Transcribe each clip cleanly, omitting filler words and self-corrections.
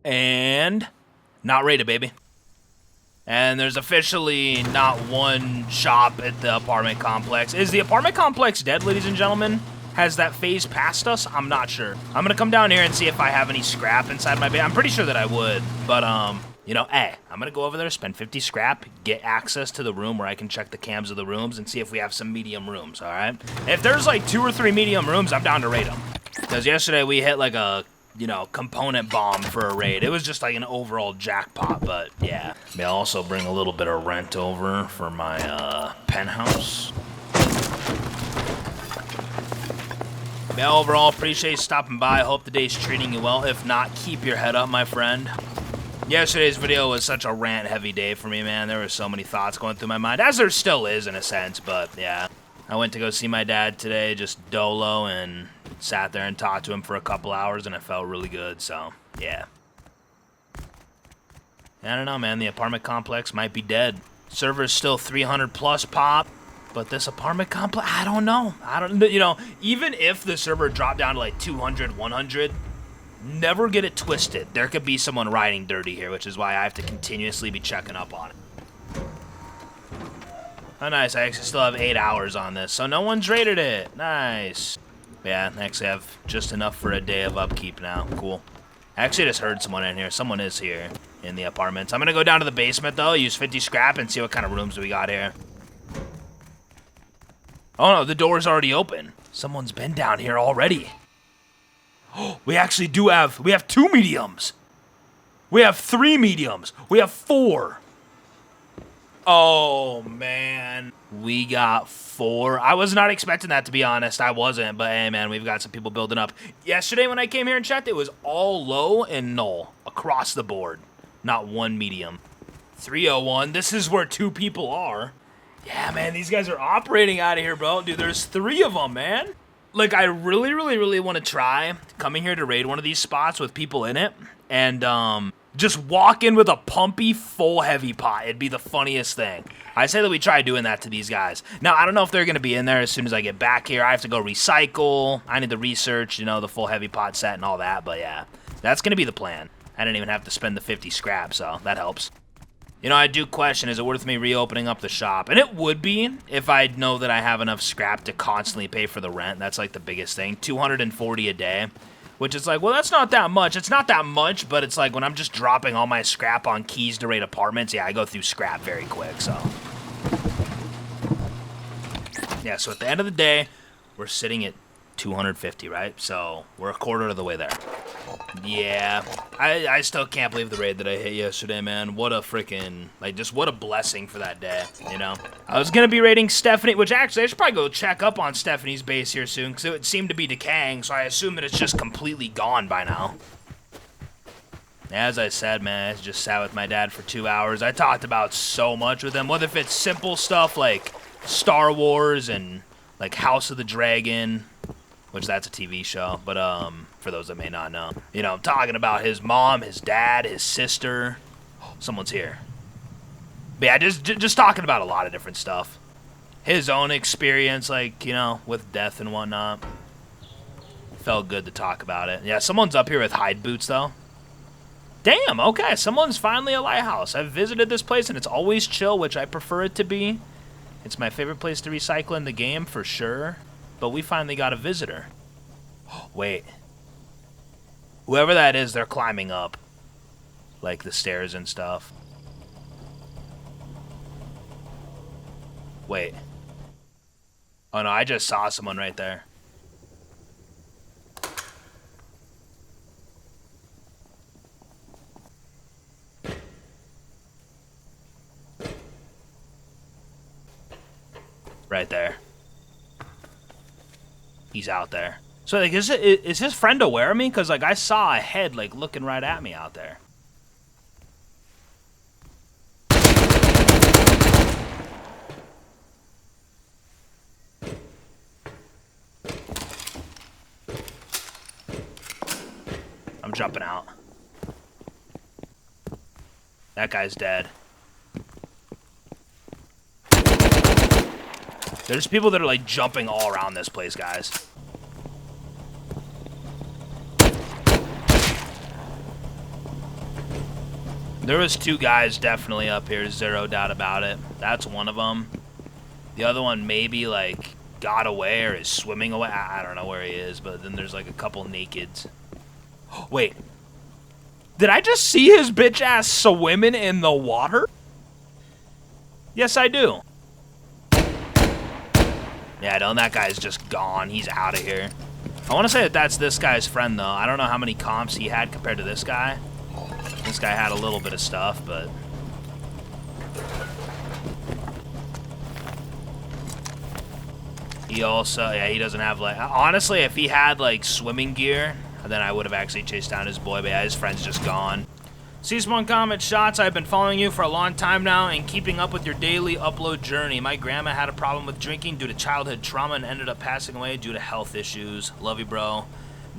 And not rated, baby. And there's officially not one shop at the apartment complex. Is the apartment complex dead, ladies and gentlemen? Has that phase passed us? I'm not sure. I'm gonna come down here and see if I have any scrap inside my base. I'm pretty sure that I would, but you know, hey, I'm gonna go over there, spend 50 scrap, get access to the room where I can check the cams of the rooms and see if we have some medium rooms, all right? If there's like 2 or 3 medium rooms, I'm down to raid them. Because yesterday we hit like a, you know, component bomb for a raid. It was just like an overall jackpot, but yeah. May I also bring a little bit of rent over for my penthouse. Yeah, overall, appreciate you stopping by. Hope the day's treating you well. If not, keep your head up, my friend. Yesterday's video was such a rant-heavy day for me, man. There were so many thoughts going through my mind, as there still is in a sense, but yeah. I went to go see my dad today, just dolo, and sat there and talked to him for a couple hours, and it felt really good, so yeah. I don't know, man. The apartment complex might be dead. Server's still 300 plus pop. But this apartment complex, I don't know. You know, even if the server dropped down to like 200, 100, never get it twisted. There could be someone riding dirty here, which is why I have to continuously be checking up on it. Oh, nice. I actually still have 8 hours on this, so no one's rated it. Nice. Yeah, I actually have just enough for a day of upkeep now. Cool. I actually just heard someone in here. Someone is here in the apartments. I'm going to go down to the basement, though, use 50 scrap, and see what kind of rooms we got here. Oh no, the door's already open. Someone's been down here already. Oh, we have 2 mediums. We have 3 mediums. We have 4. Oh man, we got 4. I was not expecting that, to be honest. I wasn't, but hey man, we've got some people building up. Yesterday when I came here and checked, it was all low and null across the board. Not one medium. 301, this is where 2 people are. Yeah, man, these guys are operating out of here, bro. Dude, there's 3 of them, man. Like, I really, really, really want to try coming here to raid one of these spots with people in it and just walk in with a pumpy, full heavy pot. It'd be the funniest thing. I say that we try doing that to these guys. Now, I don't know if they're going to be in there as soon as I get back here. I have to go recycle. I need to research, you know, the full heavy pot set and all that. But, yeah, that's going to be the plan. I didn't even have to spend the 50 scrap, so that helps. You know, I do question, is it worth me reopening up the shop? And it would be if I know that I have enough scrap to constantly pay for the rent. That's like the biggest thing. 240 a day, which is like, well, that's not that much. It's not that much, but it's like when I'm just dropping all my scrap on keys to raid apartments, yeah, I go through scrap very quick, so. Yeah, so at the end of the day, we're sitting at 250, right? So we're a quarter of the way there. Yeah, I still can't believe the raid that I hit yesterday, man. What a freaking, like, just what a blessing for that day, you know? I was gonna be raiding Stephanie, which actually, I should probably go check up on Stephanie's base here soon, because it seemed to be decaying, so I assume that it's just completely gone by now. As I said, man, I just sat with my dad for 2 hours. I talked about so much with him, whether if it's simple stuff like Star Wars and, like, House of the Dragon, which that's a TV show, but for those that may not know. You know, I'm talking about his mom, his dad, his sister. Oh, someone's here. But yeah, just talking about a lot of different stuff. His own experience, like, you know, with death and whatnot. Felt good to talk about it. Yeah, someone's up here with hide boots, though. Damn, okay, someone's finally a lighthouse. I've visited this place, and it's always chill, which I prefer it to be. It's my favorite place to recycle in the game, for sure. But we finally got a visitor. Oh, wait. Whoever that is, they're climbing up. Like the stairs and stuff. Wait. Oh no, I just saw someone right there. Right there. He's out there. So, like, is his friend aware of me? Because, like, I saw a head, like, looking right at me out there. I'm jumping out. That guy's dead. There's people that are, like, jumping all around this place, guys. There was 2 guys definitely up here, zero doubt about it. That's one of them. The other one maybe, like, got away or is swimming away. I don't know where he is, but then there's, like, a couple nakeds. Wait. Did I just see his bitch ass swimming in the water? Yes, I do. Yeah, no, that guy's just gone. He's out of here. I want to say that that's this guy's friend, though. I don't know how many comps he had compared to this guy. This guy had a little bit of stuff, but... He also, yeah, he doesn't have, like... Honestly, if he had, like, swimming gear, then I would have actually chased down his boy, but yeah, his friend's just gone. C-Spawn Comment Shots, I've been following you for a long time now and keeping up with your daily upload journey. My grandma had a problem with drinking due to childhood trauma and ended up passing away due to health issues. Love you, bro.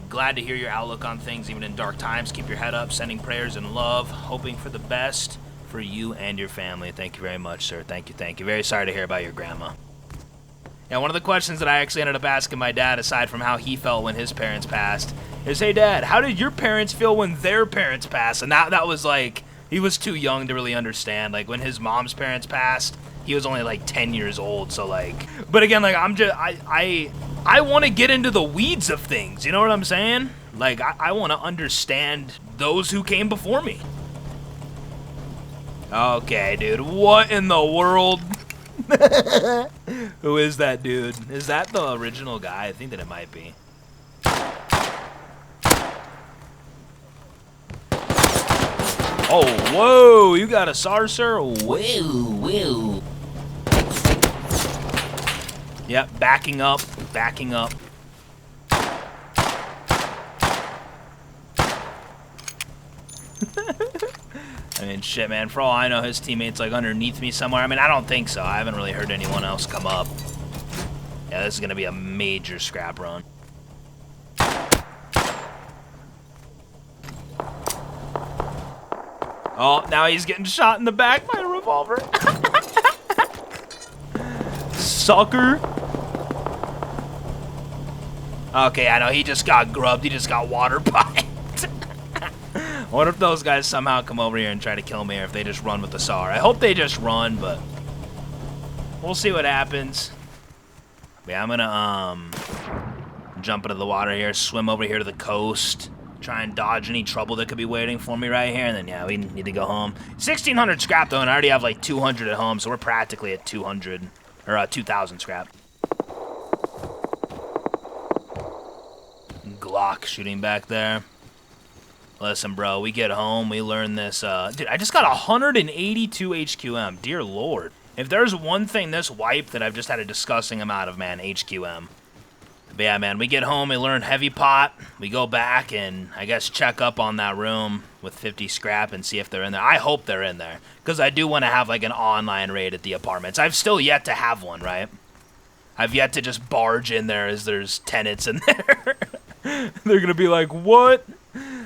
Glad to hear your outlook on things, even in dark times. Keep your head up, sending prayers and love, hoping for the best for you and your family. Thank you very much, sir. Thank you, thank you. Very sorry to hear about your grandma. Yeah, one of the questions that I actually ended up asking my dad, aside from how he felt when his parents passed, is, hey, Dad, how did your parents feel when their parents passed? And that was like, he was too young to really understand. Like, when his mom's parents passed, he was only, like, 10 years old, so, like... But again, like, I want to get into the weeds of things, you know what I'm saying? Like, I want to understand those who came before me. Okay, dude, what in the world? Who is that dude? Is that the original guy? I think that it might be. Oh, whoa, you got a Sarcer? Whoa. Yep, backing up. I mean, shit, man, for all I know, his teammate's, like, underneath me somewhere. I mean, I don't think so. I haven't really heard anyone else come up. Yeah, this is gonna be a major scrap run. Oh, now he's getting shot in the back by a revolver. Sucker. Okay, I know, he just got grubbed. He just got water piped. What if those guys somehow come over here and try to kill me, or if they just run with the SAR? I hope they just run, but we'll see what happens. Yeah, I'm gonna jump into the water here, swim over here to the coast, try and dodge any trouble that could be waiting for me right here, and then, yeah, we need to go home. 1,600 scrap, though, and I already have, like, 200 at home, so we're practically at 200, or 2,000 scrap. Glock shooting back there. Listen, bro, we get home, we learn this, dude, I just got 182 HQM, dear lord. If there's one thing this wipe that I've just had a disgusting amount of, man, HQM. But yeah, man, we get home, we learn heavy pot, we go back and, I guess, check up on that room with 50 scrap and see if they're in there. I hope they're in there, because I do want to have, like, an online raid at the apartments. I've still yet to have one, right? I've yet to just barge in there as there's tenants in there. They're gonna be like, what?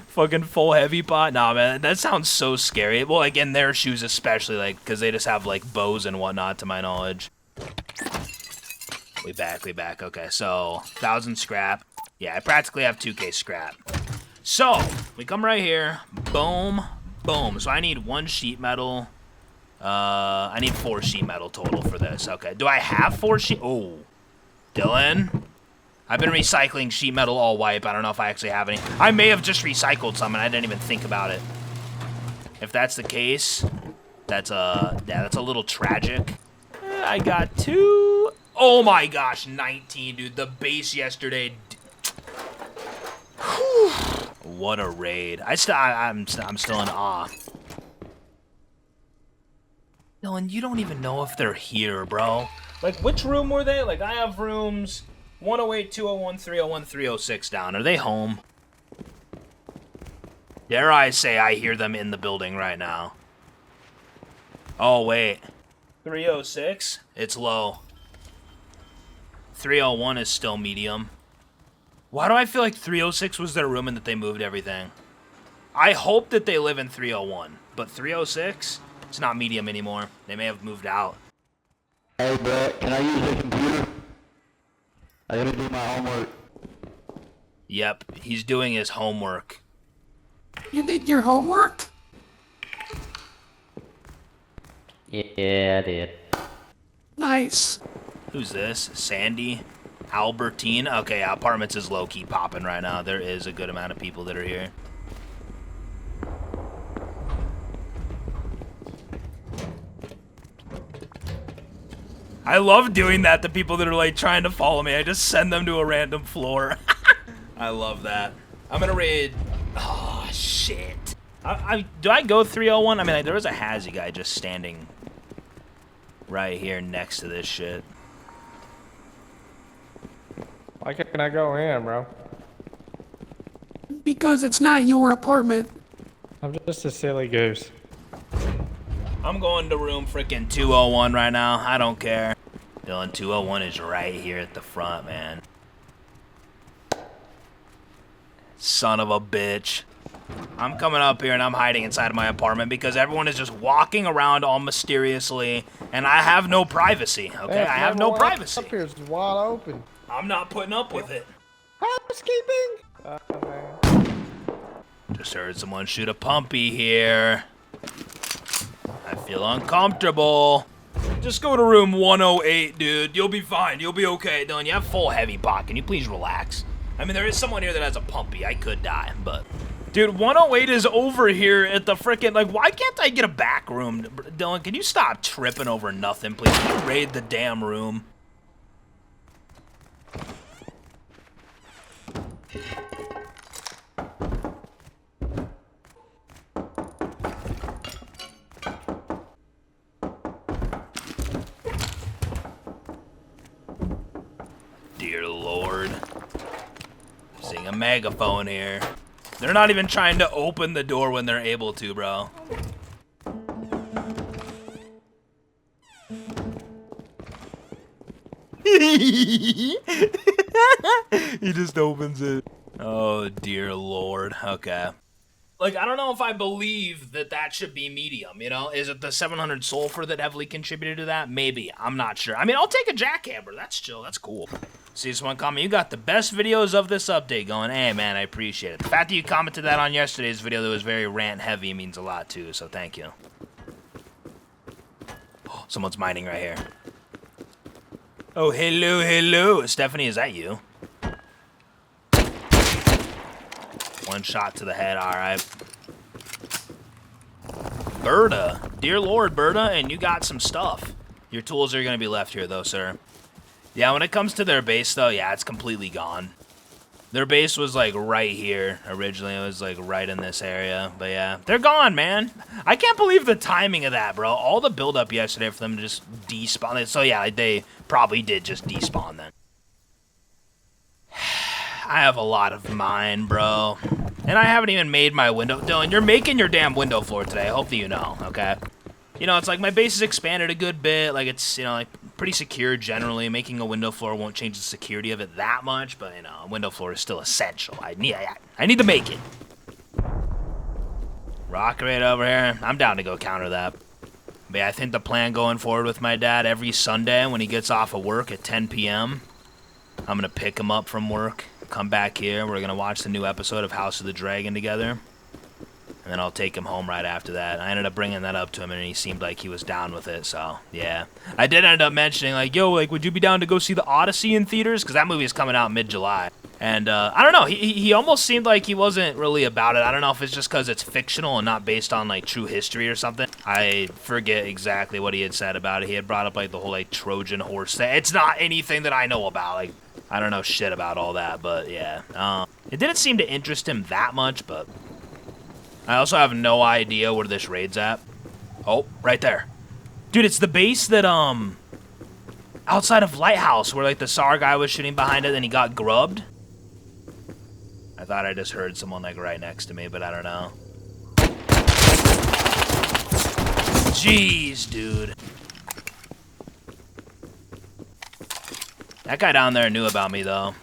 Fucking full heavy pot? Nah, man, that sounds so scary. Well, like, in their shoes especially, like, because they just have, like, bows and whatnot, to my knowledge. We back. Okay, so, 1,000 scrap. Yeah, I practically have 2K scrap. So, we come right here. Boom. Boom. So, I need 1 sheet metal. I need 4 sheet metal total for this. Okay, do I have 4 sheet? Oh, Dylan? I've been recycling sheet metal all wipe. I don't know if I actually have any. I may have just recycled some and I didn't even think about it. If that's the case, that's a little tragic. I got 2. Oh my gosh, 19, dude. The base yesterday. Whew. What a raid. I'm still in awe. Dylan, you don't even know if they're here, bro. Like, which room were they? Like, I have rooms 108, 201, 301, 306 down. Are they home? Dare I say I hear them in the building right now. Oh, wait. 306? It's low. 301 is still medium. Why do I feel like 306 was their room and that they moved everything? I hope that they live in 301, but 306, it's not medium anymore. They may have moved out. Hey, Brett, can I use your computer? I gotta do my homework. Yep, he's doing his homework. You did your homework? Yeah, I did. Nice. Who's this? Sandy? Albertine? Okay, yeah, apartments is low-key popping right now. There is a good amount of people that are here. I love doing that to people that are like trying to follow me. I just send them to a random floor. I love that. I'm gonna raid. Oh shit. Do I go 301? I mean, like, there was a Hazzy guy just standing right here next to this shit. Why can't I go in, bro? Because it's not your apartment. I'm just a silly goose. I'm going to room freaking 201 right now. I don't care. Dylan, 201 is right here at the front, man. Son of a bitch. I'm coming up here and I'm hiding inside of my apartment because everyone is just walking around all mysteriously and I have no privacy, okay? Hey, I have no privacy. Up here is wide open. I'm not putting up with it. Housekeeping. Man. Just heard someone shoot a pumpy here. I feel uncomfortable. Just go to room 108, dude. You'll be fine. You'll be okay. Dylan, you have full heavy pot. Can you please relax? I mean, there is someone here that has a pumpy. I could die, but... Dude, 108 is over here at the frickin'... Like, why can't I get a back room? Dylan, can you stop tripping over nothing, please? Can you raid the damn room? Dear Lord. Seeing a megaphone here. They're not even trying to open the door when they're able to, bro. He just opens it. Oh, dear Lord. Okay. Like, I don't know if I believe that that should be medium, you know? Is it the 700 sulfur that heavily contributed to that? Maybe. I'm not sure. I mean, I'll take a jackhammer. That's chill. That's cool. See this one comment? You got the best videos of this update going. Hey, man, I appreciate it. The fact that you commented that on yesterday's video that was very rant-heavy means a lot, too, so thank you. Oh, someone's mining right here. Oh, hello, hello. Stephanie, is that you? One shot to the head, alright. Berta. Dear Lord, Berta, and you got some stuff. Your tools are going to be left here, though, sir. Yeah, when it comes to their base, though, yeah, it's completely gone. Their base was, like, right here. Originally, it was, like, right in this area. But, yeah, they're gone, man. I can't believe the timing of that, bro. All the build-up yesterday for them to just despawn. So, yeah, they probably did just despawn then. I have a lot of mine, bro. And I haven't even made my window. Dylan, you're making your damn window floor today. I hope that you know, okay? You know, it's like my base has expanded a good bit. Like, it's, you know, like pretty secure generally. Making a window floor won't change the security of it that much, but, you know, a window floor is still essential. I need to make it. Rock right over here. I'm down to go counter that. But yeah, I think the plan going forward with my dad every Sunday when he gets off of work at 10 p.m., I'm going to pick him up from work, come back here. We're going to watch the new episode of House of the Dragon together. And then I'll take him home right after that. I ended up bringing that up to him, and he seemed like he was down with it, so, yeah. I did end up mentioning, like, yo, like, would you be down to go see The Odyssey in theaters? Because that movie is coming out mid-July. And, I don't know, he almost seemed like he wasn't really about it. I don't know if it's just because it's fictional and not based on, like, true history or something. I forget exactly what he had said about it. He had brought up, like, the whole, like, Trojan horse thing. It's not anything that I know about, like, I don't know shit about all that, but, yeah. It didn't seem to interest him that much, but... I also have no idea where this raid's at. Oh, right there. Dude, it's the base that, outside of Lighthouse, where, like, the SAR guy was shooting behind it and he got grubbed. I thought I just heard someone, like, right next to me, but I don't know. Jeez, dude. That guy down there knew about me, though.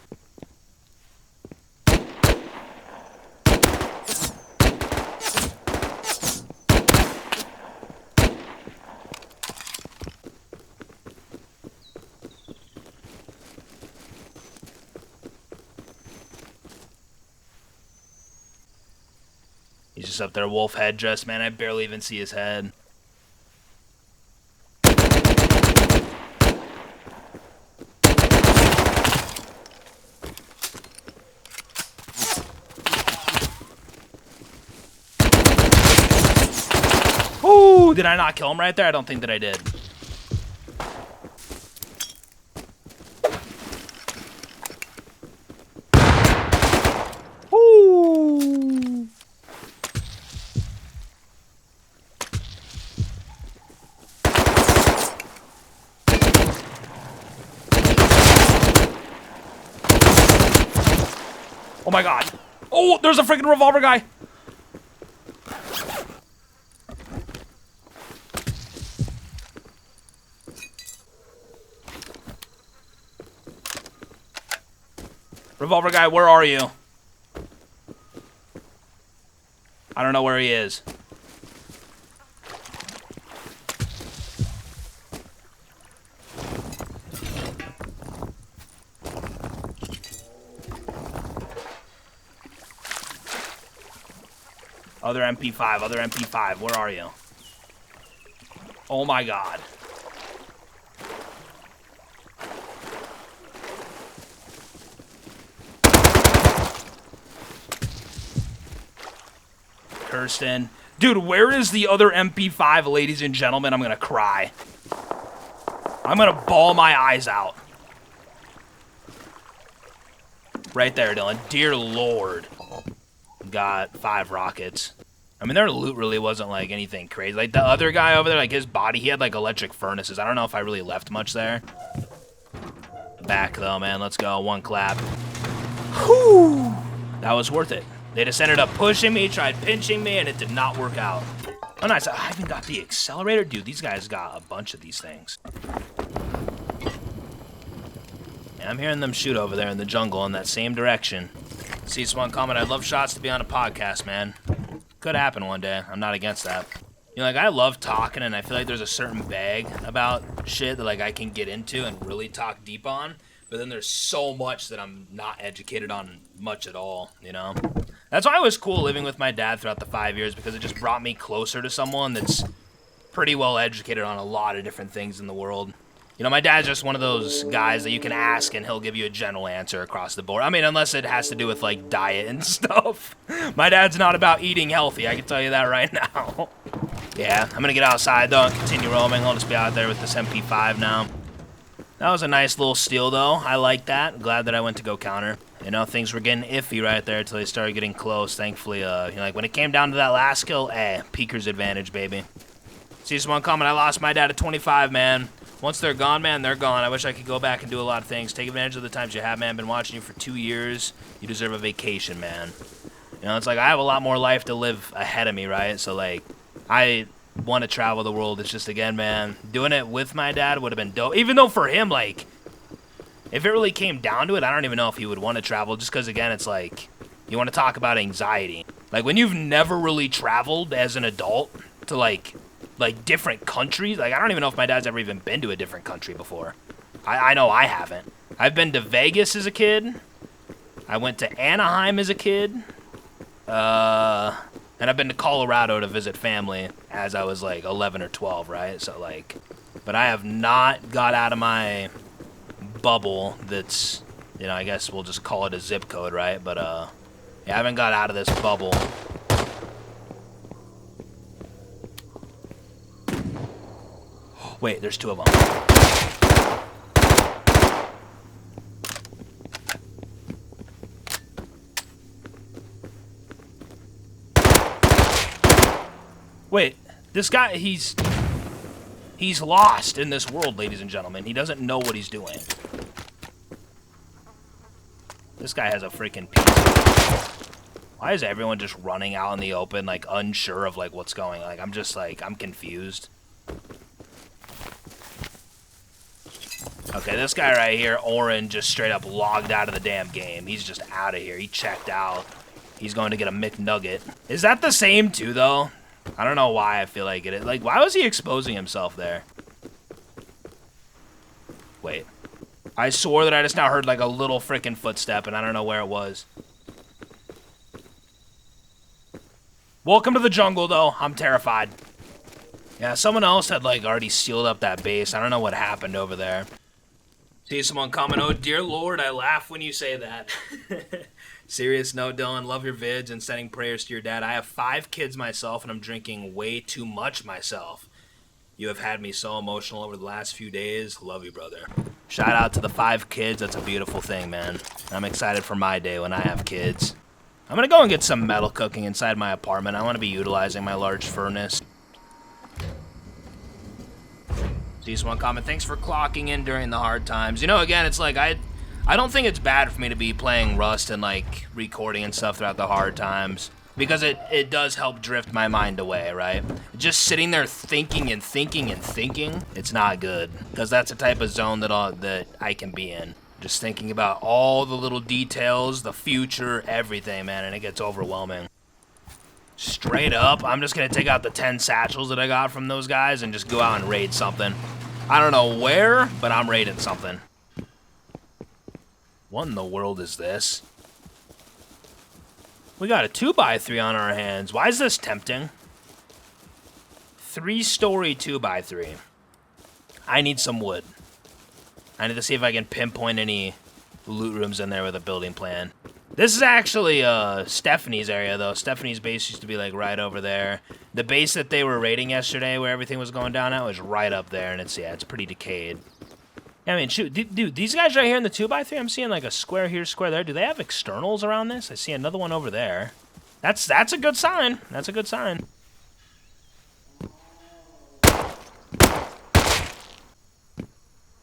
He's just up there, wolf head dressed, man. I barely even see his head. Ooh, did I not kill him right there? I don't think that I did. Ooh. Oh my god. Oh, there's a freaking revolver guy. Revolver guy, where are you? I don't know where he is. Other MP5, where are you? Oh my god. Kirsten. Dude, where is the other MP5, ladies and gentlemen? I'm gonna cry. I'm gonna bawl my eyes out. Right there, Dylan. Dear Lord. Got 5 rockets. I mean, their loot really wasn't, like, anything crazy. Like, the other guy over there, like, his body, he had, like, electric furnaces. I don't know if I really left much there. Back, though, man. Let's go. 1 clap. Whew! That was worth it. They just ended up pushing me, tried pinching me, and it did not work out. Oh, nice. I even got the accelerator. Dude, these guys got a bunch of these things. Yeah, I'm hearing them shoot over there in the jungle in that same direction. See someone comment, I'd love shots to be on a podcast, man. Could happen one day. I'm not against that. You know, like, I love talking, and I feel like there's a certain bag about shit that, like, I can get into and really talk deep on. But then there's so much that I'm not educated on much at all, you know? That's why it was cool living with my dad throughout the 5 years, because it just brought me closer to someone that's pretty well educated on a lot of different things in the world. You know, my dad's just one of those guys that you can ask and he'll give you a general answer across the board. I mean, unless it has to do with, like, diet and stuff. My dad's not about eating healthy, I can tell you that right now. Yeah, I'm gonna get outside, though, and continue roaming. I'll just be out there with this MP5 now. That was a nice little steal, though. I like that. Glad that I went to go counter. You know, things were getting iffy right there until they started getting close. Thankfully, you know, like, when it came down to that last kill, Peeker's advantage, baby. See someone comment, I lost my dad at 25, man. Once they're gone, man, they're gone. I wish I could go back and do a lot of things. Take advantage of the times you have, man. Been watching you for 2 years. You deserve a vacation, man. You know, it's like I have a lot more life to live ahead of me, right? So, like, I want to travel the world. It's just, again, man, doing it with my dad would have been dope. Even though for him, like, if it really came down to it, I don't even know if he would want to travel. Just because, again, it's like, you want to talk about anxiety. Like, when you've never really traveled as an adult to, like different countries. Like, I don't even know if my dad's ever even been to a different country before. I know I haven't. I've been to Vegas as a kid. I went to Anaheim as a kid. And I've been to Colorado to visit family as I was, like, 11 or 12, right? So, like, but I have not got out of my bubble that's, you know, I guess we'll just call it a zip code, right? But, yeah, I haven't got out of this bubble. Wait, there's 2 of them. Wait, this guy, he's lost in this world, ladies and gentlemen. He doesn't know what he's doing. This guy has a freaking piece. Why is everyone just running out in the open, like, unsure of, like, what's going on? Like, I'm just, like, I'm confused. Okay, this guy right here, Oren, just straight up logged out of the damn game. He's just out of here. He checked out. He's going to get a McNugget. Is that the same, too, though? I don't know why I feel like it is. Like, why was he exposing himself there? Wait. I swore that I just now heard, like, a little freaking footstep, and I don't know where it was. Welcome to the jungle, though. I'm terrified. Yeah, someone else had, like, already sealed up that base. I don't know what happened over there. See someone comment, oh, dear Lord, I laugh when you say that. Serious note, Dylan, love your vids and sending prayers to your dad. I have 5 kids myself, and I'm drinking way too much myself. You have had me so emotional over the last few days. Love you, brother. Shout out to the 5 kids. That's a beautiful thing, man. I'm excited for my day when I have kids. I'm gonna go and get some metal cooking inside my apartment. I want to be utilizing my large furnace. Just one comment. Thanks for clocking in during the hard times. You know, again, it's like I don't think it's bad for me to be playing Rust and like recording and stuff throughout the hard times, because it does help drift my mind away, right? Just sitting there thinking and thinking and thinking, it's not good, because that's the type of zone that I can be in. Just thinking about all the little details, the future, everything, man, and it gets overwhelming. Straight up, I'm just gonna take out the 10 satchels that I got from those guys and just go out and raid something. I don't know where, but I'm raiding something. What in the world is this? We got a 2x3 on our hands. Why is this tempting? 3-story 2x3. I need some wood. I need to see if I can pinpoint any loot rooms in there with a building plan. This is actually Stephanie's area, though. Stephanie's base used to be, like, right over there. The base that they were raiding yesterday, where everything was going down at, was right up there, and it's pretty decayed. I mean, shoot, dude, these guys right here in the 2x3, I'm seeing, like, a square here, square there. Do they have externals around this? I see another one over there. That's a good sign. That's a good sign.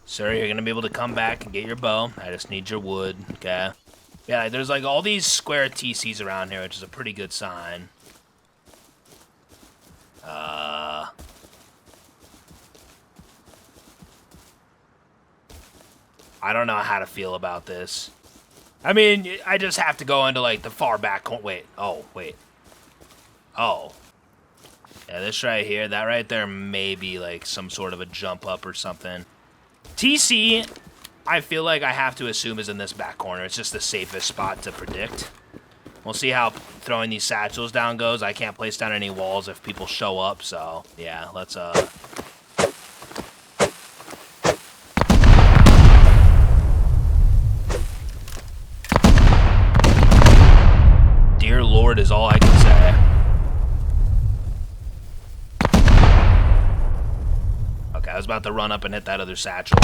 Sir, you're gonna be able to come back and get your bow. I just need your wood, okay? Yeah, there's like all these square TCs around here, which is a pretty good sign. I don't know how to feel about this. I mean, I just have to go into like the far back corner. Wait. Oh. Yeah, this right here, that right there may be like some sort of a jump up or something. TC, I feel like I have to assume is in this back corner. It's just the safest spot to predict. We'll see how throwing these satchels down goes. I can't place down any walls if people show up, so yeah, let's Dear Lord is all I can say. Okay, I was about to run up and hit that other satchel.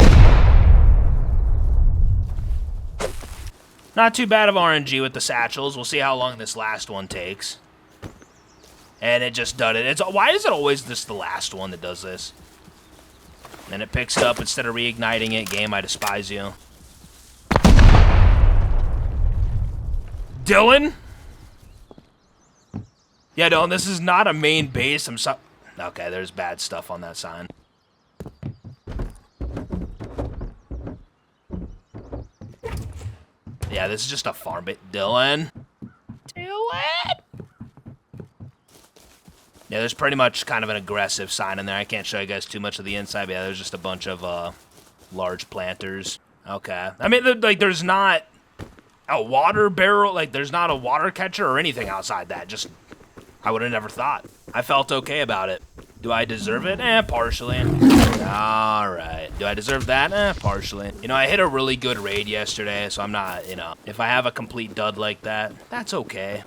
Not too bad of RNG with the satchels. We'll see how long this last one takes. And it just did it. Why is it always just the last one that does this? And it picks it up instead of reigniting it. Game, I despise you. Dylan? Yeah, Dylan, this is not a main base. Okay, there's bad stuff on that sign. Yeah, this is just a farm bit. Dylan? Yeah, there's pretty much kind of an aggressive sign in there. I can't show you guys too much of the inside, but yeah, there's just a bunch of large planters. Okay. I mean, like, there's not a water barrel. Like, there's not a water catcher or anything outside that. Just, I would have never thought. I felt okay about it. Do I deserve it? Partially. Alright. Do I deserve that? Partially. You know, I hit a really good raid yesterday, so I'm not, you know, if I have a complete dud like that, that's okay.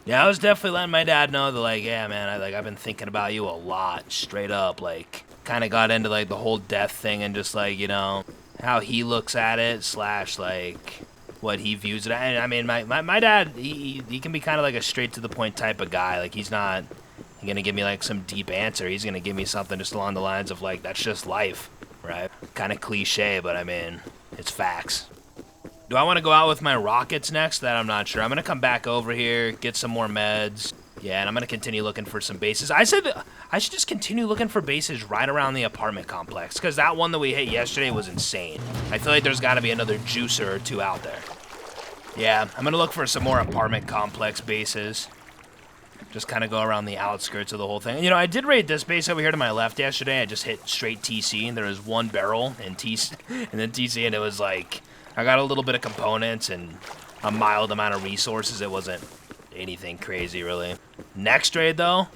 Yeah, I was definitely letting my dad know that, like, yeah, man, I've been thinking about you a lot, straight up, like, kind of got into, like, the whole death thing and just, like, you know, how he looks at it, / like, what he views it at. I mean, my dad, he can be kind of like a straight-to-the-point type of guy. Like, he's not gonna give me like some deep answer. He's gonna give me something just along the lines of like, that's just life, right? Kind of cliche, but I mean, it's facts. Do I want to go out with my rockets next? That I'm not sure. I'm gonna come back over here, get some more meds. Yeah, and I'm gonna continue looking for some bases. I said I should just continue looking for bases right around the apartment complex, because that one that we hit yesterday was insane. I feel like there's got to be another juicer or two out there. Yeah, I'm gonna look for some more apartment complex bases. Just kind of go around the outskirts of the whole thing. You know, I did raid this base over here to my left yesterday. I just hit straight TC, and there was one barrel and TC, and then TC, and it was like, I got a little bit of components and a mild amount of resources. It wasn't anything crazy, really. Next raid, though.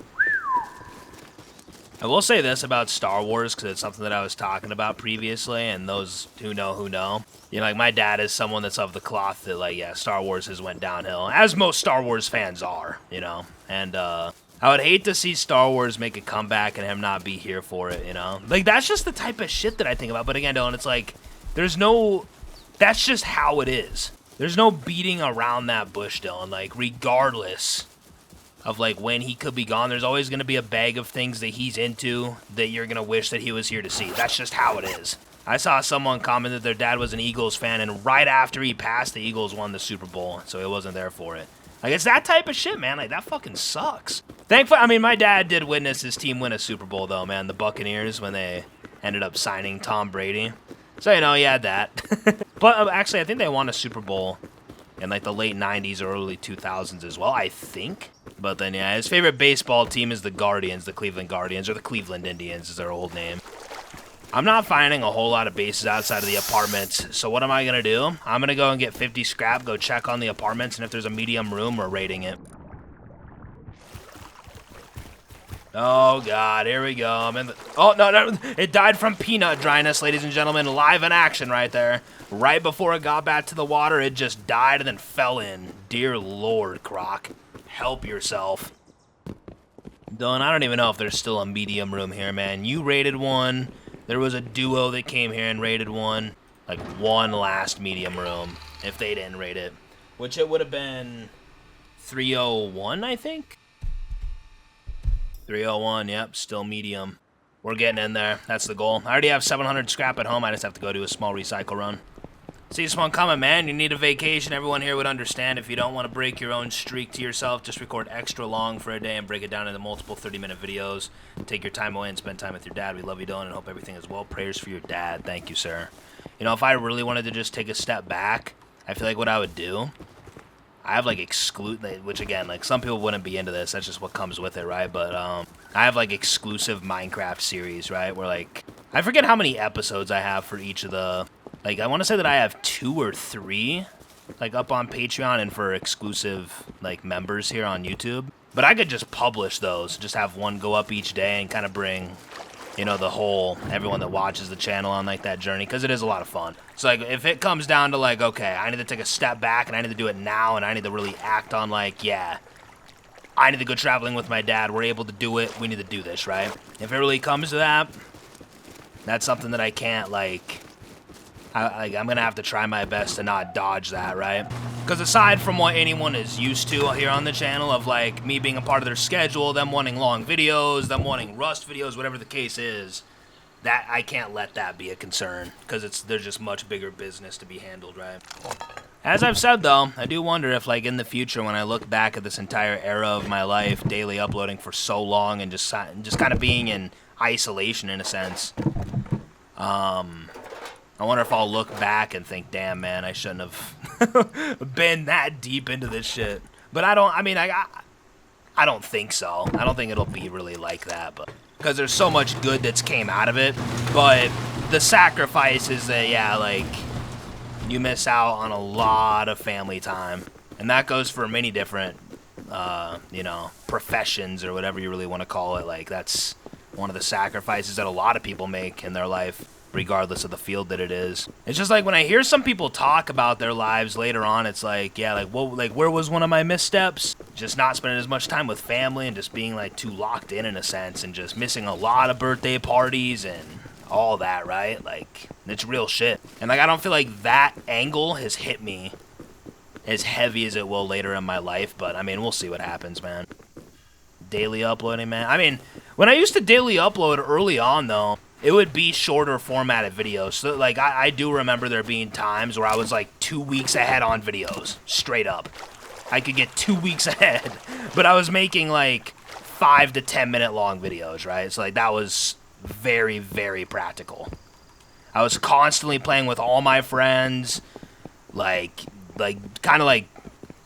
I will say this about Star Wars, because it's something that I was talking about previously, and those who know. You know, like, my dad is someone that's of the cloth that, like, yeah, Star Wars has went downhill, as most Star Wars fans are, you know? And, I would hate to see Star Wars make a comeback and him not be here for it, you know? Like, that's just the type of shit that I think about. But again, Dylan, it's like, that's just how it is. There's no beating around that bush, Dylan. Like, regardless of, like, when he could be gone, there's always going to be a bag of things that he's into that you're going to wish that he was here to see. That's just how it is. I saw someone comment that their dad was an Eagles fan, and right after he passed, the Eagles won the Super Bowl, so he wasn't there for it. Like, it's that type of shit, man. Like, that fucking sucks. Thankfully, I mean, my dad did witness his team win a Super Bowl, though, man. The Buccaneers, when they ended up signing Tom Brady. So, you know, he had that. But, actually, I think they won a Super Bowl in, like, the late 90s or early 2000s as well, I think. But then, yeah, his favorite baseball team is the Guardians, the Cleveland Guardians, or the Cleveland Indians is their old name. I'm not finding a whole lot of bases outside of the apartments, so what am I going to do? I'm going to go and get 50 scrap, go check on the apartments, and if there's a medium room, we're raiding it. Oh, God, here we go. I'm in the... Oh, no, it died from peanut dryness, ladies and gentlemen. Live in action right there. Right before it got back to the water, it just died and then fell in. Dear Lord, Croc. Help yourself. Dylan, I don't even know if there's still a medium room here, man. You raided one. There was a duo that came here and raided one. Like, one last medium room, if they didn't raid it. Which it would have been 301, I think? 301, yep, still medium. We're getting in there. That's the goal. I already have 700 scrap at home. I just have to go do a small recycle run. See this one coming, man. You need a vacation. Everyone here would understand. If you don't want to break your own streak to yourself, just record extra long for a day and break it down into multiple 30-minute videos. Take your time away and spend time with your dad. We love you, Dylan, and hope everything is well. Prayers for your dad. Thank you, sir. You know, if I really wanted to just take a step back, I feel like what I would do, I have, like, which, again, like, some people wouldn't be into this. That's just what comes with it, right? But, I have, like, exclusive Minecraft series, right? Where, like, I forget how many episodes I have for each of the... Like, I want to say that I have 2 or 3, like, up on Patreon and for exclusive, like, members here on YouTube. But I could just publish those, just have one go up each day and kind of bring, you know, everyone that watches the channel on, like, that journey, because it is a lot of fun. So, like, if it comes down to, like, okay, I need to take a step back and I need to do it now and I need to really act on, like, yeah, I need to go traveling with my dad, we're able to do it, we need to do this, right? If it really comes to that, that's something that I can't, like... I'm going to have to try my best to not dodge that, right? Because aside from what anyone is used to here on the channel of, like, me being a part of their schedule, them wanting long videos, them wanting Rust videos, whatever the case is, that I can't let that be a concern because there's just much bigger business to be handled, right? As I've said, though, I do wonder if, like, in the future when I look back at this entire era of my life, daily uploading for so long and just kind of being in isolation in a sense, I wonder if I'll look back and think, damn, man, I shouldn't have been that deep into this shit. But I don't think so. I don't think it'll be really like that, but because there's so much good that's came out of it. But the sacrifice is that, yeah, like, you miss out on a lot of family time. And that goes for many different, you know, professions or whatever you really want to call it. Like, that's one of the sacrifices that a lot of people make in their life, regardless of the field that it is. It's just like when I hear some people talk about their lives later on, it's like, yeah, like, well, like, where was one of my missteps? Just not spending as much time with family and just being, like, too locked in a sense and just missing a lot of birthday parties and all that, right? Like, it's real shit. And, like, I don't feel like that angle has hit me as heavy as it will later in my life, but, I mean, we'll see what happens, man. Daily uploading, man. I mean, when I used to daily upload early on, though, it would be shorter formatted videos. So, like, I do remember there being times where I was, like, 2 weeks ahead on videos. Straight up. I could get 2 weeks ahead. But I was making, like, 5 to 10 minute long videos, right? So, like, that was very, very practical. I was constantly playing with all my friends. Like, kind of like,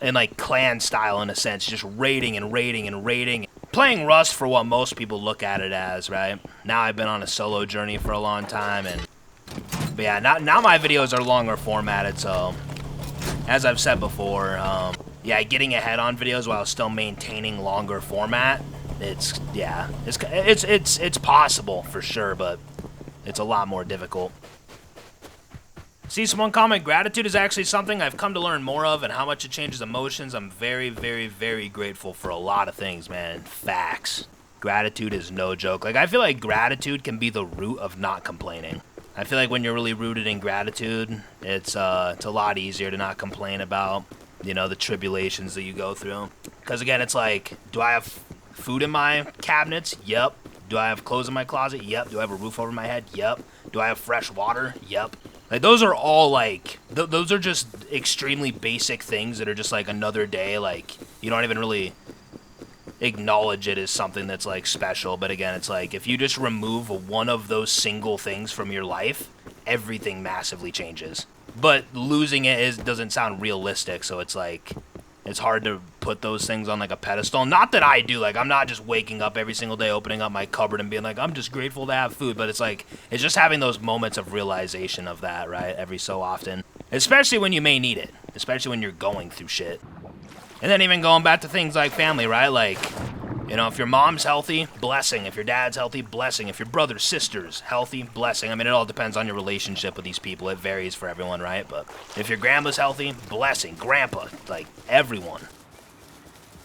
in, like, clan style in a sense. Just raiding and raiding and raiding. Playing Rust for what most people look at it as, right? Now I've been on a solo journey for a long time, but yeah, now my videos are longer formatted, so as I've said before, yeah, getting ahead on videos while still maintaining longer format it's possible for sure, but it's a lot more difficult. See someone comment, gratitude is actually something I've come to learn more of and how much it changes emotions. I'm very, very, very grateful for a lot of things, man. Facts. Gratitude is no joke. Like, I feel like gratitude can be the root of not complaining. I feel like when you're really rooted in gratitude, it's a lot easier to not complain about, you know, the tribulations that you go through. Because, again, it's like, do I have food in my cabinets? Yep. Do I have clothes in my closet? Yep. Do I have a roof over my head? Yep. Do I have fresh water? Yep. Like, those are all, like, those are just extremely basic things that are just, like, another day. Like, you don't even really acknowledge it as something that's, like, special. But, again, it's like, if you just remove one of those single things from your life, everything massively changes. But losing it doesn't sound realistic, so it's, like, it's hard to put those things on, like, a pedestal. Not that I do. Like, I'm not just waking up every single day, opening up my cupboard and being like, I'm just grateful to have food. But it's like, it's just having those moments of realization of that, right? Every so often. Especially when you may need it. Especially when you're going through shit. And then even going back to things like family, right? Like, you know, if your mom's healthy, blessing. If your dad's healthy, blessing. If your brother's, sister's healthy, blessing. I mean, it all depends on your relationship with these people. It varies for everyone, right? But if your grandma's healthy, blessing. Grandpa, like, everyone.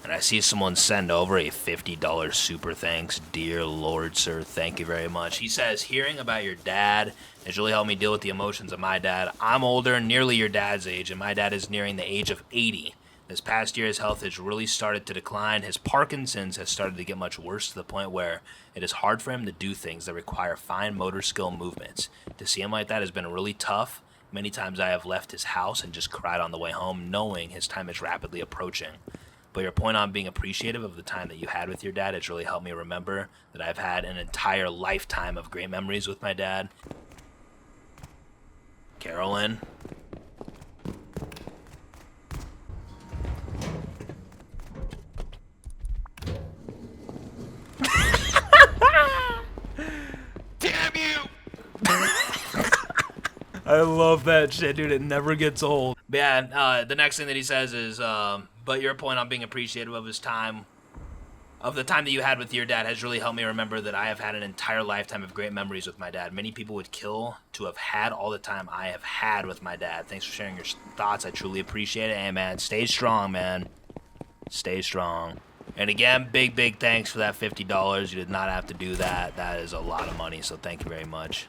And I see someone send over a $50 super thanks. Dear Lord, sir, thank you very much. He says, hearing about your dad has really helped me deal with the emotions of my dad. I'm older, nearly your dad's age, and my dad is nearing the age of 80. This past year, his health has really started to decline. His Parkinson's has started to get much worse to the point where it is hard for him to do things that require fine motor skill movements. To see him like that has been really tough. Many times I have left his house and just cried on the way home, knowing his time is rapidly approaching. But your point on being appreciative of the time that you had with your dad has really helped me remember that I've had an entire lifetime of great memories with my dad. Carolyn. Damn you! I love that shit, dude. It never gets old. But yeah, the next thing that he says is, but your point on being appreciative of his time, of the time that you had with your dad, has really helped me remember that I have had an entire lifetime of great memories with my dad. Many people would kill to have had all the time I have had with my dad. Thanks for sharing your thoughts. I truly appreciate it. Hey, man, stay strong, man. Stay strong. And again, big thanks for that $50. You did not have to do that. That is a lot of money, so thank you very much.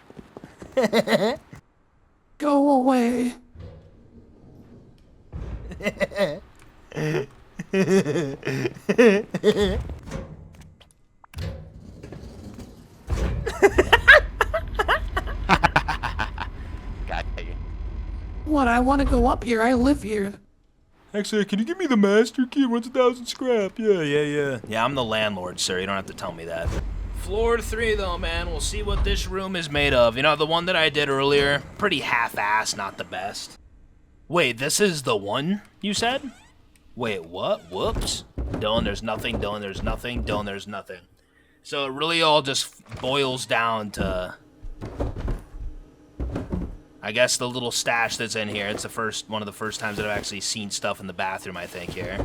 Go away. Got you. What? I want to go up here. I live here. Actually, can you give me the master key? What's 1,000 scrap? Yeah. Yeah, I'm the landlord, sir. You don't have to tell me that. Floor 3, though, man. We'll see what this room is made of. You know, the one that I did earlier, pretty half-assed, not the best. Wait, this is the one you said? Wait, what? Whoops. Dylan, there's nothing. Dylan, there's nothing. Dylan, there's nothing. So it really all just boils down to, I guess, the little stash that's in here. It's one of the first times that I've actually seen stuff in the bathroom, I think, here.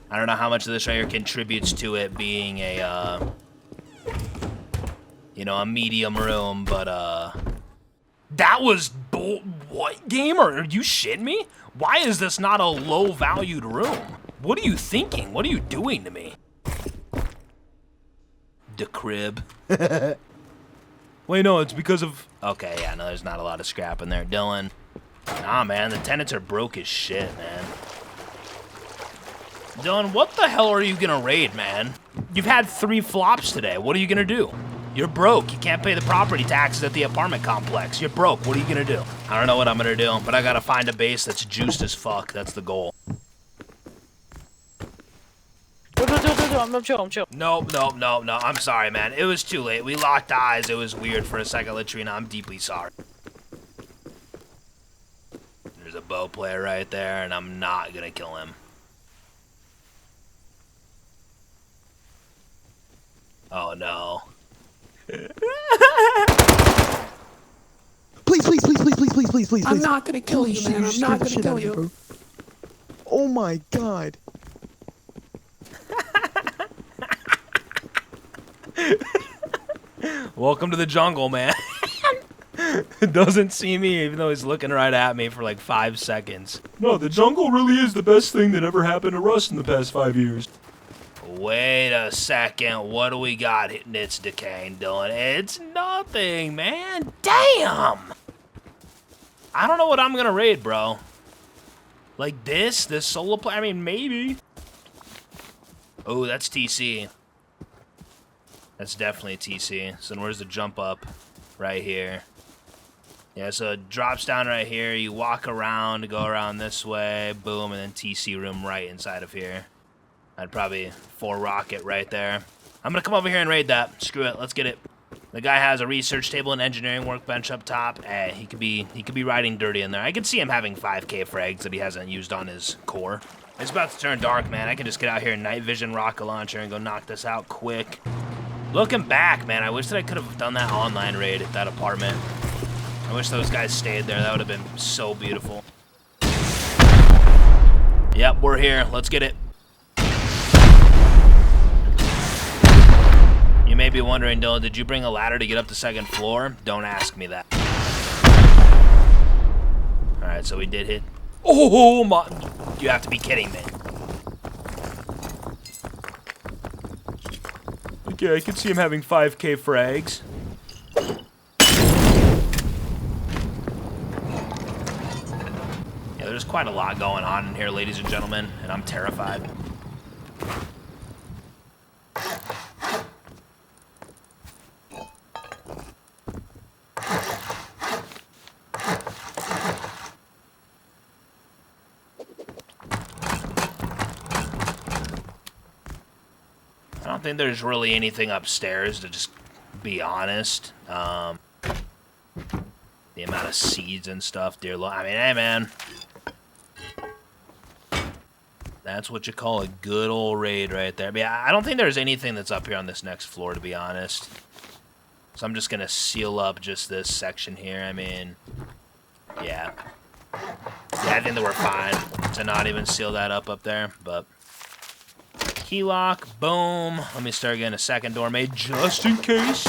I don't know how much of this right here contributes to it being a, you know, a medium room, but, that was what, gamer? Are you shitting me? Why is this not a low-valued room? What are you thinking? What are you doing to me? The crib. Wait, no, it's because of... Okay, yeah, no, there's not a lot of scrap in there. Dylan. Nah, man, the tenants are broke as shit, man. Dylan, what the hell are you gonna raid, man? You've had 3 flops today. What are you gonna do? You're broke. You can't pay the property taxes at the apartment complex. You're broke. What are you gonna do? I don't know what I'm gonna do, but I gotta find a base that's juiced as fuck. That's the goal. I'm chill. Nope. I'm sorry, man. It was too late. We locked eyes. It was weird for a second, Latrina. I'm deeply sorry. There's a bow player right there, and I'm not gonna kill him. Oh, no. Please. I'm not gonna kill Holy you, shit, man. you I'm scared not the gonna shit kill out of me, you. bro. Oh my god. Welcome to the jungle, man. Doesn't see me, even though he's looking right at me for like 5 seconds. No, the jungle really is the best thing that ever happened to Rust in the past 5 years. Wait a second. What do we got hitting its decaying, Dylan? It's nothing, man. Damn. I don't know what I'm going to raid, bro. Like this solo play? I mean, maybe. Oh, that's TC. That's definitely TC. So then where's the jump up? Right here. Yeah, so it drops down right here. You walk around, go around this way, boom, and then TC room right inside of here. I'd probably 4 rocket right there. I'm gonna come over here and raid that. Screw it, let's get it. The guy has a research table and engineering workbench up top. Hey, he could be riding dirty in there. I could see him having 5k frags that he hasn't used on his core. It's about to turn dark, man. I can just get out here and night vision rocket launcher and go knock this out quick. Looking back, man, I wish that I could have done that online raid at that apartment. I wish those guys stayed there. That would have been so beautiful. Yep, we're here. Let's get it. You may be wondering, Dylan, did you bring a ladder to get up the 2nd floor? Don't ask me that. Alright, so we did hit. Oh my. You have to be kidding me. Okay, I can see him having 5k frags. Yeah, there's quite a lot going on in here, ladies and gentlemen, and I'm terrified. I don't think there's really anything upstairs, to just be honest. The amount of seeds and stuff, dear Lord. I mean, hey, man. That's what you call a good old raid right there. But yeah, I don't think there's anything that's up here on this next floor, to be honest. So I'm just going to seal up just this section here. I mean, yeah. Yeah, I think that we're fine to not even seal that up there, but... Key lock, boom. Let me start getting a second door made just in case.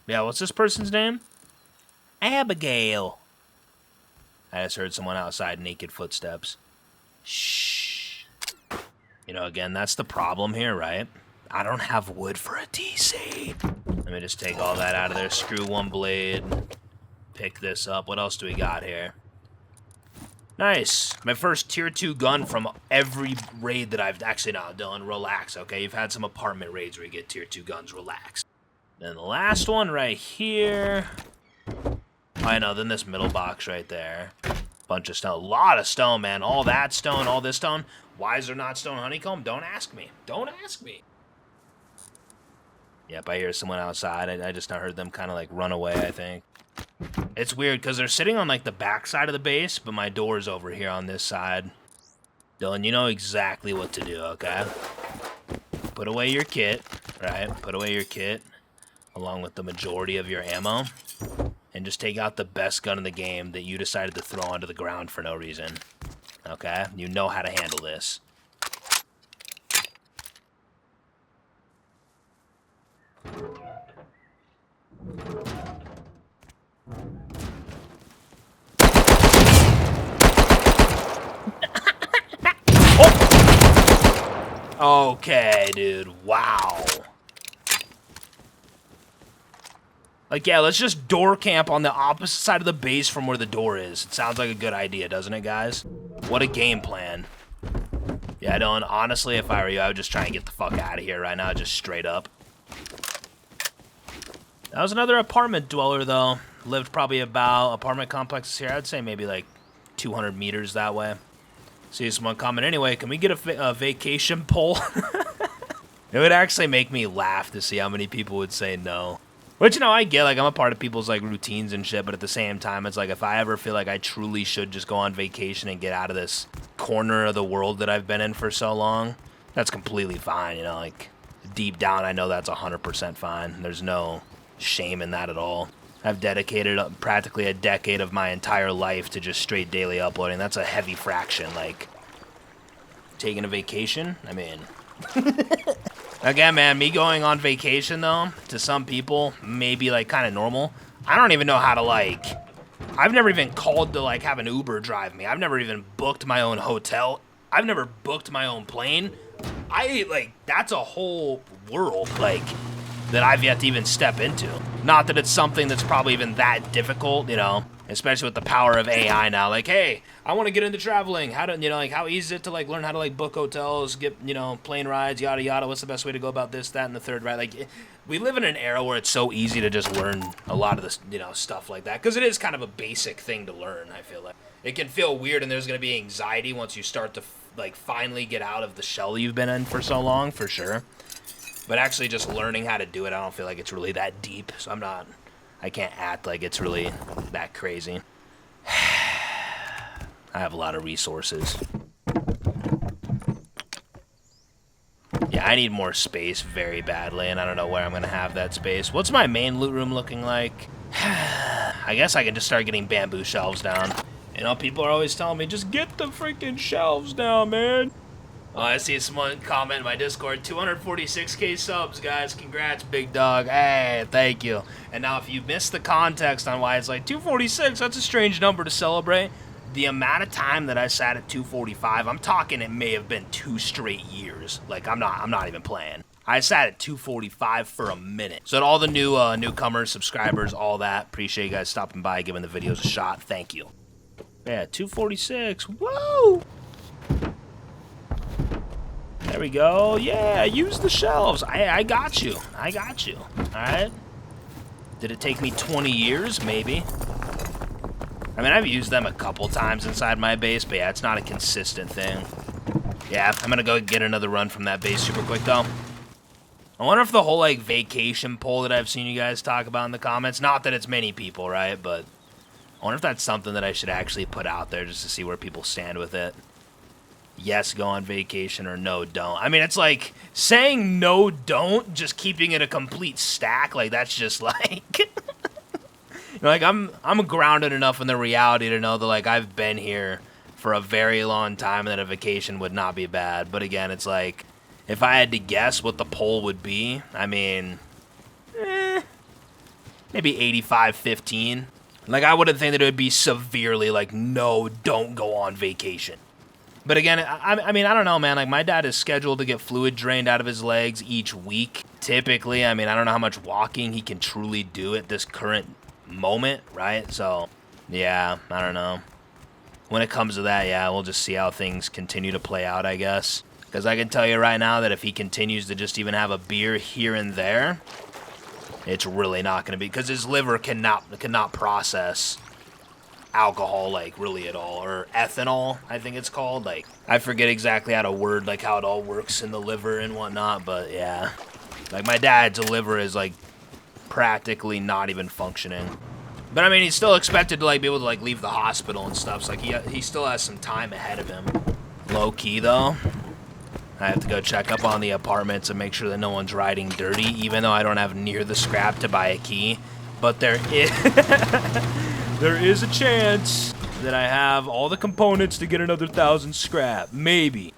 Yeah, what's this person's name? Abigail. I just heard someone outside, naked footsteps. Shh. You know, again, that's the problem here, right? I don't have wood for a TC. Let me just take all that out of there. Screw one blade. Pick this up. What else do we got here? Nice. My first tier 2 gun from every raid that I've actually not done. Relax, okay? You've had some apartment raids where you get tier 2 guns. Relax. Then the last one right here. I know, then this middle box right there. Bunch of stone. A lot of stone, man. All that stone, all this stone. Why is there not stone honeycomb? Don't ask me. Don't ask me. Yep, I hear someone outside. I just heard them kind of like run away, I think. It's weird because they're sitting on like the back side of the base, but my door's over here on this side. Dylan, you know exactly what to do, okay? Put away your kit, right? Put away your kit along with the majority of your ammo. And just take out the best gun in the game that you decided to throw onto the ground for no reason. Okay? You know how to handle this. Oh. Okay, dude. Wow. Like, yeah, let's just door camp on the opposite side of the base from where the door is. It sounds like a good idea, doesn't it, guys? What a game plan. Yeah, Dylan, honestly, if I were you, I would just try and get the fuck out of here right now, just straight up. That was another apartment dweller, though. Lived probably about, apartment complexes here, I'd say maybe like 200 meters that way. See someone comment, anyway, can we get a vacation poll? It would actually make me laugh to see how many people would say no. Which, you know, I get, like, I'm a part of people's, like, routines and shit, but at the same time, it's like, if I ever feel like I truly should just go on vacation and get out of this corner of the world that I've been in for so long, that's completely fine, you know, like, deep down, I know that's 100% fine. There's no shame in that at all. I've dedicated practically a decade of my entire life to just straight daily uploading. That's a heavy fraction, like, taking a vacation, I mean... Again, man, me going on vacation, though, to some people, may be, like, kind of normal. I don't even know how to, like... I've never even called to, like, have an Uber drive me. I've never even booked my own hotel. I've never booked my own plane. That's a whole world, like, that I've yet to even step into. Not that it's something that's probably even that difficult, you know, especially with the power of AI now. Like, hey, I want to get into traveling. How easy is it to, like, learn how to, like, book hotels, get, you know, plane rides, yada, yada. What's the best way to go about this, that, and the third, right? Like, we live in an era where it's so easy to just learn a lot of this, you know, stuff like that. Because it is kind of a basic thing to learn, I feel like. It can feel weird, and there's going to be anxiety once you start to, like, finally get out of the shell you've been in for so long, for sure. But actually just learning how to do it, I don't feel like it's really that deep. So I can't act like it's really that crazy. I have a lot of resources. Yeah, I need more space very badly, and I don't know where I'm going to have that space. What's my main loot room looking like? I guess I can just start getting bamboo shelves down. You know, people are always telling me, just get the freaking shelves down, man. Oh, I see someone comment in my Discord, 246k subs, guys. Congrats, big dog. Hey, thank you. And now if you missed the context on why it's like 246, that's a strange number to celebrate. The amount of time that I sat at 245, I'm talking it may have been 2 straight years. Like, I'm not even playing. I sat at 245 for a minute. So to all the newcomers, subscribers, all that, appreciate you guys stopping by, giving the videos a shot. Thank you. Yeah, 246. Whoa! There we go. Yeah, use the shelves. I got you. I got you. All right. Did it take me 20 years? Maybe. I mean, I've used them a couple times inside my base, but yeah, it's not a consistent thing. Yeah, I'm gonna go get another run from that base super quick, though. I wonder if the whole, like, vacation poll that I've seen you guys talk about in the comments, not that it's many people, right, but I wonder if that's something that I should actually put out there just to see where people stand with it. Yes, go on vacation, or no, don't. I mean, it's like saying no, don't, just keeping it a complete stack. Like, that's just like, like I'm grounded enough in the reality to know that, like, I've been here for a very long time and that a vacation would not be bad. But again, it's like, if I had to guess what the poll would be, I mean, maybe 85-15. Like, I wouldn't think that it would be severely like, no, don't go on vacation. But again, I mean, I don't know, man. Like, my dad is scheduled to get fluid drained out of his legs each week. Typically, I mean, I don't know how much walking he can truly do at this current moment, right? So, yeah, I don't know. When it comes to that, yeah, we'll just see how things continue to play out, I guess. Because I can tell you right now that if he continues to just even have a beer here and there, it's really not going to be, because his liver cannot process alcohol, like, really at all, or ethanol, I think it's called. Like, I forget exactly how to word, like, how it all works in the liver and whatnot, but yeah. Like, my dad's liver is, like, practically not even functioning. But I mean, he's still expected to, like, be able to, like, leave the hospital and stuff, so, like, he still has some time ahead of him. Low key, though, I have to go check up on the apartments and make sure that no one's riding dirty, even though I don't have near the scrap to buy a key. But there is there is a chance that I have all the components to get another 1,000 scrap. Maybe.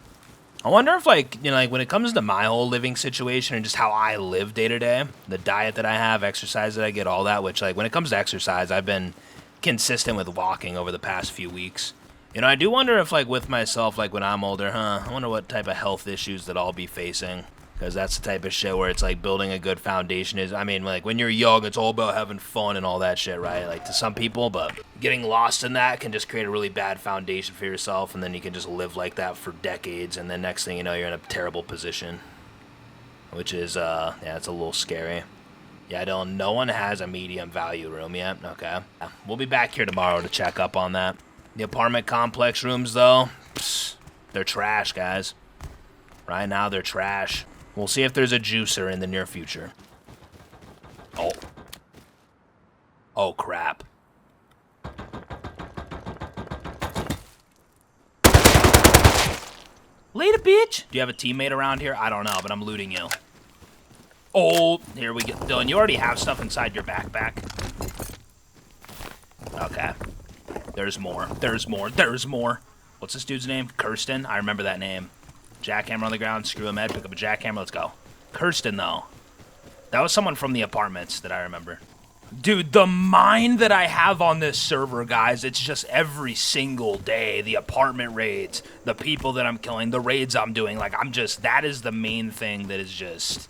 I wonder if, like, you know, like, when it comes to my whole living situation and just how I live day to day, the diet that I have, exercise that I get, all that, which, like, when it comes to exercise, I've been consistent with walking over the past few weeks. You know, I do wonder if, like, with myself, like, when I'm older, I wonder what type of health issues that I'll be facing. Because that's the type of shit where it's, like, building a good foundation is, I mean, like, when you're young, it's all about having fun and all that shit, right? Like, to some people, but getting lost in that can just create a really bad foundation for yourself, and then you can just live like that for decades, and then next thing you know, you're in a terrible position. Which is, yeah, it's a little scary. Yeah, Dylan, no one has a medium value room yet. Okay. We'll be back here tomorrow to check up on that. The apartment complex rooms, though, they're trash, guys. Right now, they're trash. We'll see if there's a juicer in the near future. Oh. Oh, crap. Later, bitch. Do you have a teammate around here? I don't know, but I'm looting you. Oh, here we go. Dylan, you already have stuff inside your backpack. Okay. There's more. There's more. There's more. What's this dude's name? Kirsten? I remember that name. Jackhammer on the ground. Screw him head. Pick up a jackhammer. Let's go. Kirsten, though. That was someone from the apartments that I remember. Dude, the mind that I have on this server, guys, it's just every single day. The apartment raids, the people that I'm killing, the raids I'm doing. Like, that is the main thing that is just,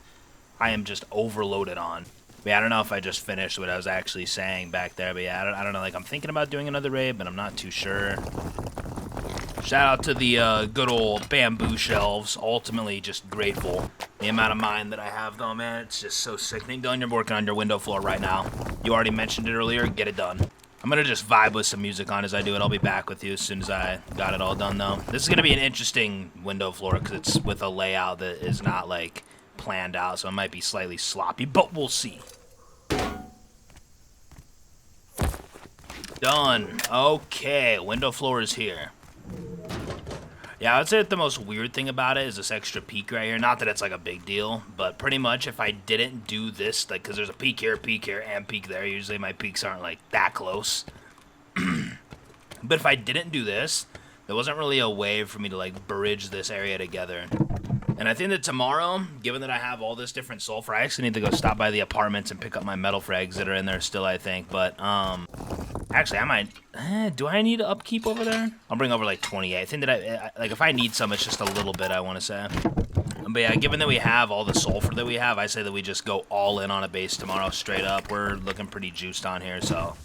I am just overloaded on. Yeah, I don't know if I just finished what I was actually saying back there, but yeah, I don't know. Like, I'm thinking about doing another raid, but I'm not too sure. Shout out to the good old bamboo shelves. Ultimately, just grateful. The amount of mind that I have, though, man, it's just so sickening. Dylan, you're working on your window floor right now. You already mentioned it earlier. Get it done. I'm going to just vibe with some music on as I do it. I'll be back with you as soon as I got it all done, though. This is going to be an interesting window floor because it's with a layout that is not, like, planned out, so it might be slightly sloppy, but we'll see. Done. Okay, window floor is here. Yeah, I would say that the most weird thing about it is this extra peak right here. Not that it's like a big deal, but pretty much if I didn't do this, like, because there's a peak here, and peak there. Usually my peaks aren't like that close. But if I didn't do this, there wasn't really a way for me to like bridge this area together. And I think that tomorrow, given that I have all this different sulfur, I actually need to go stop by the apartments and pick up my metal frags that are in there still, I think. But, actually, I might, do I need upkeep over there? I'll bring over like 28. I think that like, if I need some, it's just a little bit, I want to say. But yeah, given that we have all the sulfur that we have, I say that we just go all in on a base tomorrow, straight up. We're looking pretty juiced on here, so.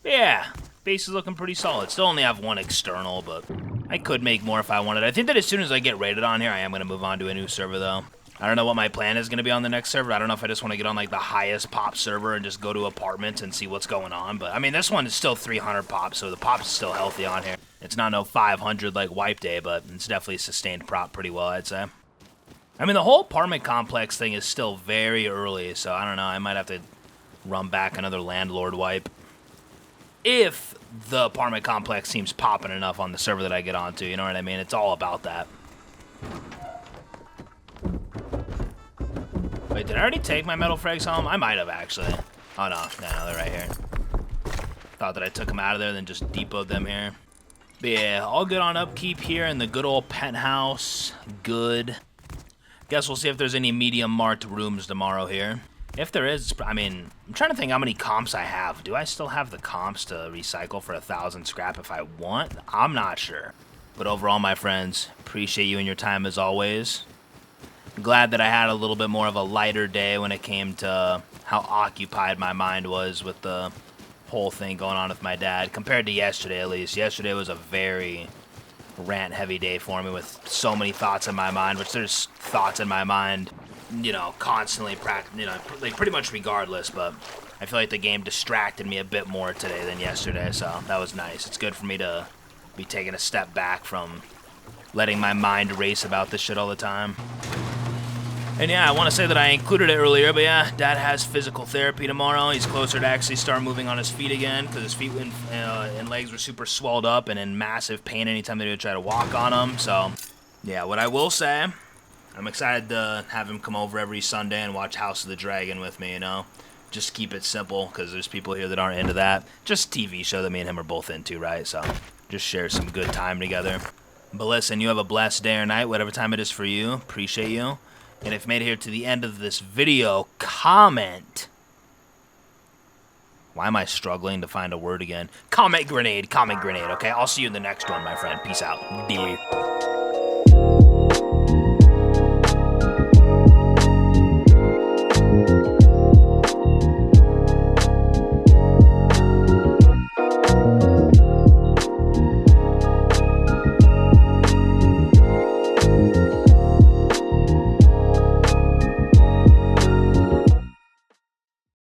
Yeah, base is looking pretty solid. Still only have one external, but I could make more if I wanted. I think that as soon as I get rated on here, I am going to move on to a new server, though. I don't know what my plan is going to be on the next server. I don't know if I just want to get on, like, the highest pop server and just go to apartments and see what's going on. But, I mean, this one is still 300 pops, so the pop's still healthy on here. It's not no 500 like Wipe Day, but it's definitely sustained prop pretty well, I'd say. I mean, the whole apartment complex thing is still very early, so I don't know. I might have to run back another landlord wipe. If the apartment complex seems popping enough on the server that I get onto, you know what I mean? It's all about that. Wait, did I already take my metal frags home? I might have, actually. Oh, no, they're right here. Thought that I took them out of there, then just depoted them here. But yeah, all good on upkeep here in the good old penthouse. Good. Guess we'll see if there's any medium marked rooms tomorrow here. If there is, I mean, I'm trying to think how many comps I have. Do I still have the comps to recycle for 1,000 scrap if I want? I'm not sure. But overall, my friends, appreciate you and your time as always. Glad that I had a little bit more of a lighter day when it came to how occupied my mind was with the whole thing going on with my dad, compared to yesterday at least. Yesterday was a very rant-heavy day for me with so many thoughts in my mind, which there's thoughts in my mind, you know, constantly, like pretty much regardless, but I feel like the game distracted me a bit more today than yesterday, so that was nice. It's good for me to be taking a step back from letting my mind race about this shit all the time. And yeah, I want to say that I included it earlier, but yeah, Dad has physical therapy tomorrow. He's closer to actually start moving on his feet again, because his feet and legs were super swelled up and in massive pain anytime they would try to walk on them. So yeah, what I will say, I'm excited to have him come over every Sunday and watch House of the Dragon with me, you know? Just keep it simple, because there's people here that aren't into that. Just TV show that me and him are both into, right? So just share some good time together. But listen, you have a blessed day or night, whatever time it is for you. Appreciate you. And if you made it here to the end of this video, comment. Why am I struggling to find a word again? Comment grenade, okay? I'll see you in the next one, my friend. Peace out. Dear.